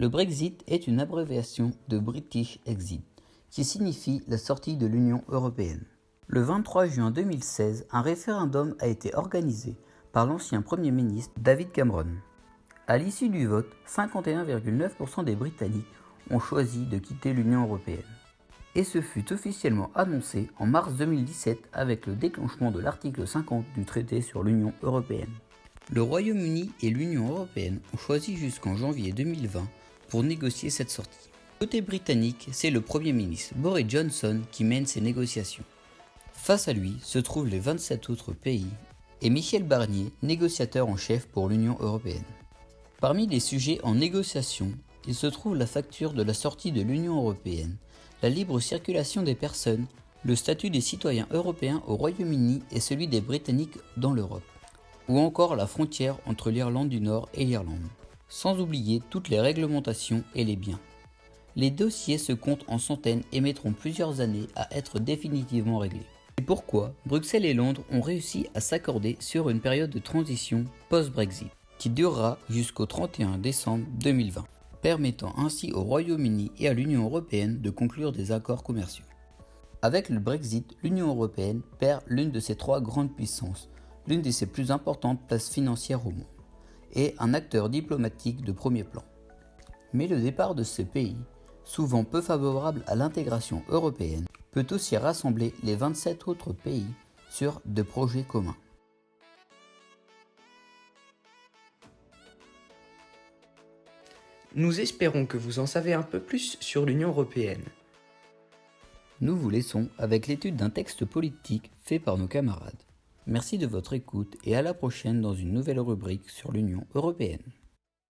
Le Brexit est une abréviation de British Exit, qui signifie la sortie de l'Union européenne. Le 23 juin 2016, un référendum a été organisé par l'ancien Premier ministre David Cameron. À l'issue du vote, 51,9% des Britanniques ont choisi de quitter l'Union européenne. Et ce fut officiellement annoncé en mars 2017 avec le déclenchement de l'article 50 du traité sur l'Union européenne. Le Royaume-Uni et l'Union européenne ont choisi jusqu'en janvier 2020 pour négocier cette sortie. Côté britannique, c'est le Premier ministre Boris Johnson qui mène ces négociations. Face à lui se trouvent les 27 autres pays et Michel Barnier, négociateur en chef pour l'Union européenne. Parmi les sujets en négociation, il se trouve la facture de la sortie de l'Union européenne, la libre circulation des personnes, le statut des citoyens européens au Royaume-Uni et celui des Britanniques dans l'Europe, ou encore la frontière entre l'Irlande du Nord et l'Irlande, sans oublier toutes les réglementations et les biens. Les dossiers se comptent en centaines et mettront plusieurs années à être définitivement réglés. C'est pourquoi Bruxelles et Londres ont réussi à s'accorder sur une période de transition post-Brexit, qui durera jusqu'au 31 décembre 2020. Permettant ainsi au Royaume-Uni et à l'Union européenne de conclure des accords commerciaux. Avec le Brexit, l'Union européenne perd l'une de ses trois grandes puissances, l'une de ses plus importantes places financières au monde, et un acteur diplomatique de premier plan. Mais le départ de ce pays, souvent peu favorable à l'intégration européenne, peut aussi rassembler les 27 autres pays sur des projets communs. Nous espérons que vous en savez un peu plus sur l'Union européenne. Nous vous laissons avec l'étude d'un texte politique fait par nos camarades. Merci de votre écoute et à la prochaine dans une nouvelle rubrique sur l'Union européenne.